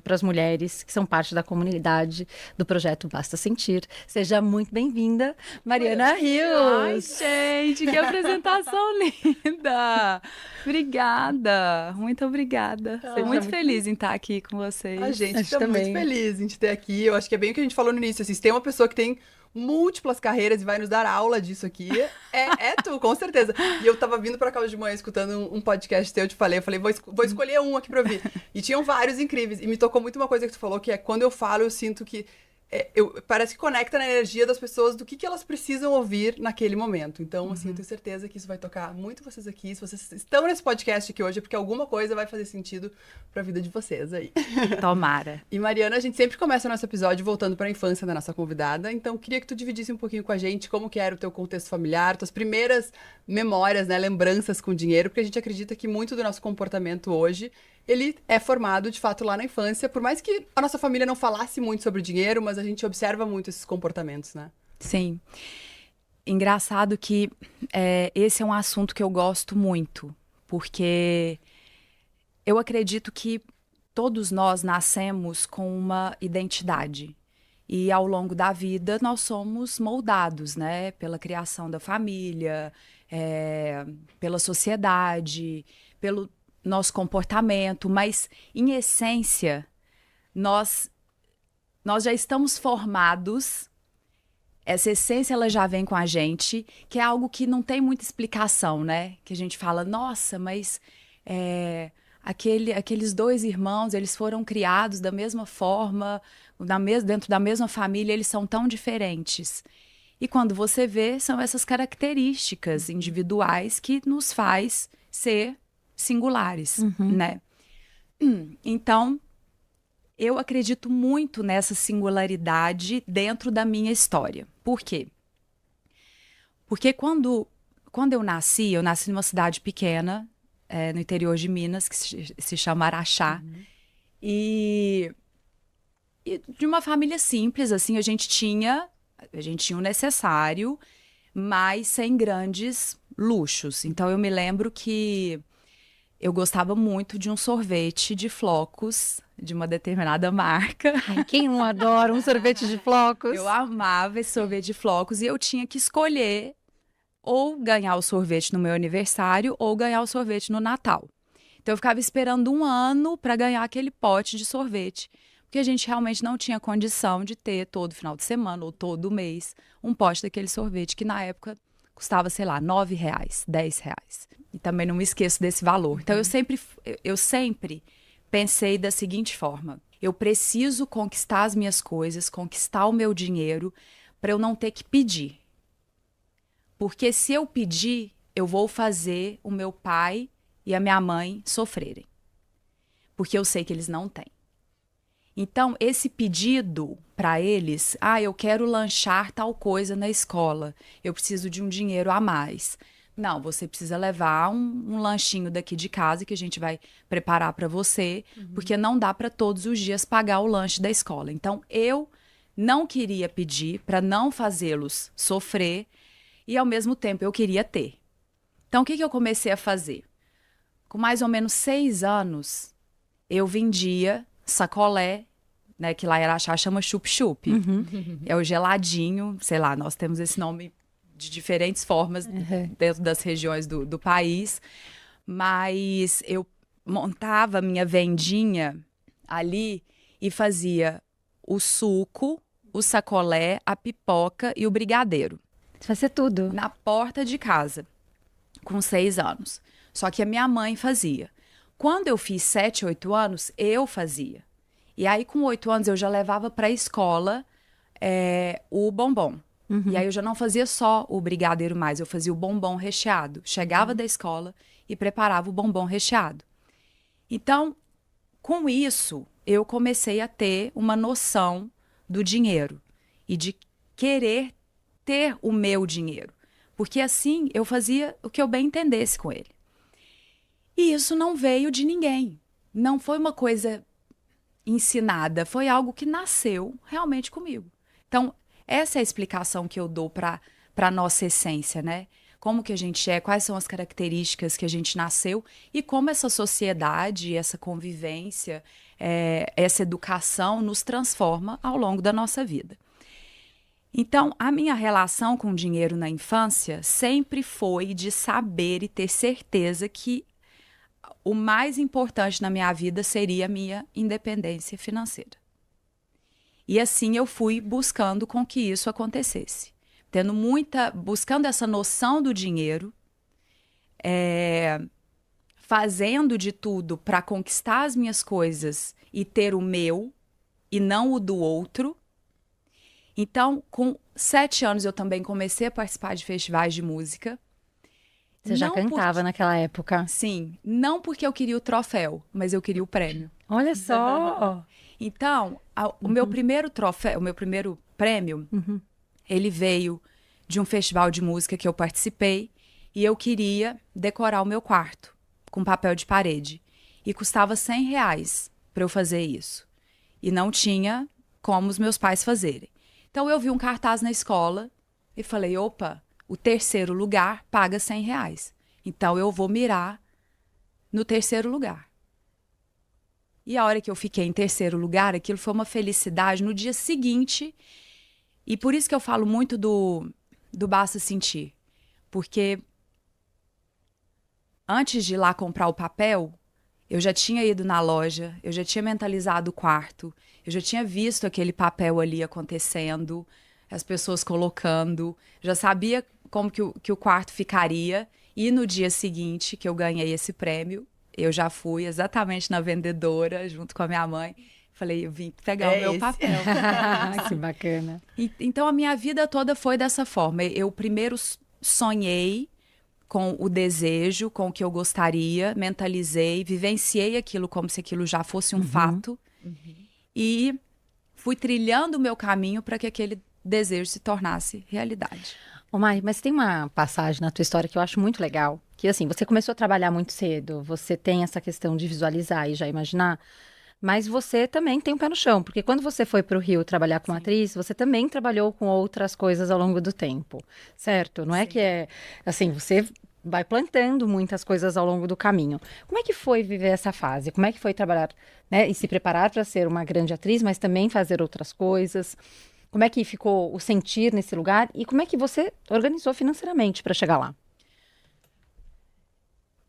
Para as mulheres que são parte da comunidade do projeto Basta Sentir. Seja muito bem-vinda, Mariana Rios. Ai, gente, que apresentação linda! Obrigada, muito obrigada. Estou muito feliz em estar aqui com vocês. A gente está muito feliz em te ter aqui. Eu acho que é bem o que a gente falou no início. Assim, se tem uma pessoa que tem múltiplas carreiras e vai nos dar aula disso aqui, é tu, com certeza. E eu tava vindo pra cá hoje de manhã escutando um podcast teu, eu falei, vou escolher um aqui pra ouvir. E tinham vários incríveis. E me tocou muito uma coisa que tu falou, que é quando eu falo, eu sinto que parece que conecta na energia das pessoas do que elas precisam ouvir naquele momento. Então, assim, eu tenho certeza que isso vai tocar muito vocês aqui. Se vocês estão nesse podcast aqui hoje, é porque alguma coisa vai fazer sentido pra vida de vocês aí. Tomara. E Mariana, a gente sempre começa o nosso episódio voltando para a infância da nossa convidada, então queria que tu dividisse um pouquinho com a gente como que era o teu contexto familiar, tuas primeiras memórias, né, lembranças com dinheiro, porque a gente acredita que muito do nosso comportamento hoje, ele é formado, de fato, lá na infância, por mais que a nossa família não falasse muito sobre dinheiro, mas a gente observa muito esses comportamentos, né? Sim. Engraçado que esse é um assunto que eu gosto muito, porque eu acredito que todos nós nascemos com uma identidade e ao longo da vida nós somos moldados, né, pela criação da família, pela sociedade, pelo nosso comportamento, mas em essência nós já estamos formados. Essa essência ela já vem com a gente, que é algo que não tem muita explicação, né? Que a gente fala, nossa, mas aqueles dois irmãos, eles foram criados da mesma forma, dentro da mesma família, eles são tão diferentes. E quando você vê, são essas características individuais que nos faz ser singulares, né? Então, eu acredito muito nessa singularidade dentro da minha história. Por quê? Porque quando eu nasci numa cidade pequena, no interior de Minas, que se chama Araxá. E de uma família simples, assim, a gente tinha o necessário, mas sem grandes luxos. Então, eu me lembro que eu gostava muito de um sorvete de flocos, de uma determinada marca. Ai, quem não adora um sorvete de flocos? Eu amava esse sorvete de flocos e eu tinha que escolher ou ganhar o sorvete no meu aniversário ou ganhar o sorvete no Natal. Então eu ficava esperando um ano para ganhar aquele pote de sorvete, porque a gente realmente não tinha condição de ter todo final de semana ou todo mês um pote daquele sorvete que na época custava, sei lá, R$9, R$10. E também não me esqueço desse valor. Então eu sempre pensei da seguinte forma: eu preciso conquistar as minhas coisas, conquistar o meu dinheiro para eu não ter que pedir. Porque se eu pedir, eu vou fazer o meu pai e a minha mãe sofrerem. Porque eu sei que eles não têm. Então, esse pedido para eles, eu quero lanchar tal coisa na escola, eu preciso de um dinheiro a mais. Não, você precisa levar um lanchinho daqui de casa que a gente vai preparar para você, porque não dá para todos os dias pagar o lanche da escola. Então, eu não queria pedir para não fazê-los sofrer e, ao mesmo tempo, eu queria ter. Então, o que eu comecei a fazer? Com mais ou menos 6 anos, eu vendia sacolé, né, que lá em Araxá chama chup-chup. É o geladinho, sei lá, nós temos esse nome de diferentes formas dentro das regiões do país, mas eu montava minha vendinha ali e fazia o suco, o sacolé, a pipoca e o brigadeiro. Você fazia tudo? Na porta de casa, com 6 anos. Só que a minha mãe fazia. Quando eu fiz 7, 8 anos, eu fazia. E aí, com 8 anos, eu já levava para a escola o bombom. E aí eu já não fazia só o brigadeiro mais, eu fazia o bombom recheado. Chegava da escola e preparava o bombom recheado. Então, com isso, eu comecei a ter uma noção do dinheiro e de querer ter o meu dinheiro. Porque assim eu fazia o que eu bem entendesse com ele. E isso não veio de ninguém. Não foi uma coisa ensinada, foi algo que nasceu realmente comigo. Então, essa é a explicação que eu dou para a nossa essência, né? como que a gente é, quais são as características que a gente nasceu e como essa sociedade, essa convivência, essa educação nos transforma ao longo da nossa vida. Então, a minha relação com o dinheiro na infância sempre foi de saber e ter certeza que o mais importante na minha vida seria a minha independência financeira. E assim eu fui buscando com que isso acontecesse. Buscando essa noção do dinheiro, fazendo de tudo para conquistar as minhas coisas e ter o meu e não o do outro. Então, com 7 anos, eu também comecei a participar de festivais de música. Você já cantava naquela época? Sim. Não porque eu queria o troféu, mas eu queria o prêmio. Olha só! Então, o meu primeiro troféu, o meu primeiro prêmio, ele veio de um festival de música que eu participei e eu queria decorar o meu quarto com papel de parede. E custava R$100 para eu fazer isso. E não tinha como os meus pais fazerem. Então, eu vi um cartaz na escola e falei, opa, o terceiro lugar paga R$100. Então, eu vou mirar no terceiro lugar. E a hora que eu fiquei em terceiro lugar, aquilo foi uma felicidade no dia seguinte. E por isso que eu falo muito do basta sentir. Porque antes de ir lá comprar o papel, eu já tinha ido na loja, eu já tinha mentalizado o quarto, eu já tinha visto aquele papel ali acontecendo, as pessoas colocando, já sabia como que o quarto ficaria. E no dia seguinte que eu ganhei esse prêmio, eu já fui exatamente na vendedora, junto com a minha mãe. Falei, eu vim pegar o meu papel. Que bacana. Então, a minha vida toda foi dessa forma. Eu primeiro sonhei com o desejo, com o que eu gostaria, mentalizei, vivenciei aquilo como se aquilo já fosse um fato. E fui trilhando o meu caminho para que aquele desejo se tornasse realidade. Ô Mari, mas tem uma passagem na tua história que eu acho muito legal, que assim, você começou a trabalhar muito cedo, você tem essa questão de visualizar e já imaginar, mas você também tem um pé no chão, porque quando você foi para o Rio trabalhar como atriz, você também trabalhou com outras coisas ao longo do tempo, certo? Não é que é, assim, você vai plantando muitas coisas ao longo do caminho. Como é que foi viver essa fase? Como é que foi trabalhar, né, e se preparar para ser uma grande atriz, mas também fazer outras coisas? Como é que ficou o sentir nesse lugar? E como é que você organizou financeiramente para chegar lá?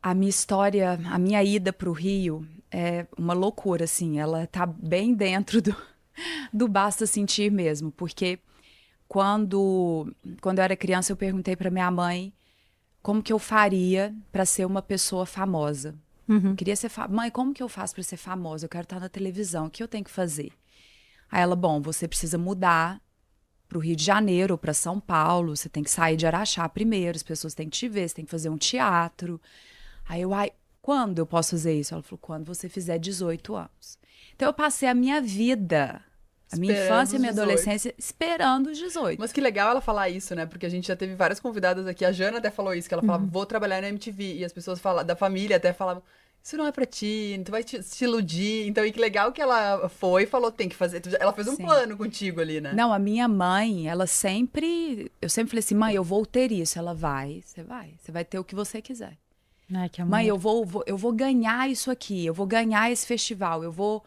A minha história, a minha ida para o Rio é uma loucura, assim. Ela tá bem dentro do basta sentir mesmo. Porque quando eu era criança, eu perguntei para minha mãe como que eu faria para ser uma pessoa famosa. Eu queria ser mãe, como que eu faço para ser famosa? Eu quero estar na televisão, o que eu tenho que fazer? Aí ela, bom, você precisa mudar para o Rio de Janeiro ou para São Paulo, você tem que sair de Araxá primeiro, as pessoas têm que te ver, você tem que fazer um teatro. Aí quando eu posso fazer isso? Ela falou, quando você fizer 18 anos. Então eu passei a minha vida, a minha infância e a minha adolescência esperando os 18. Mas que legal ela falar isso, né? Porque a gente já teve várias convidadas aqui, a Jana até falou isso, que ela falava, vou trabalhar na MTV, e as pessoas da família até falavam, isso não é pra ti, tu vai te iludir. Então, e que legal que ela foi e falou, tem que fazer. Ela fez um plano contigo ali, né? Não, a minha mãe, eu sempre falei assim, mãe, eu vou ter isso. Ela você vai ter o que você quiser. Ai, que amor. Mãe, eu vou ganhar isso aqui, eu vou ganhar esse festival, eu vou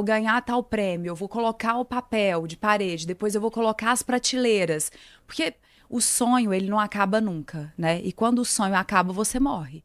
ganhar tal prêmio, eu vou colocar o papel de parede, depois eu vou colocar as prateleiras. Porque o sonho, ele não acaba nunca, né? E quando o sonho acaba, você morre.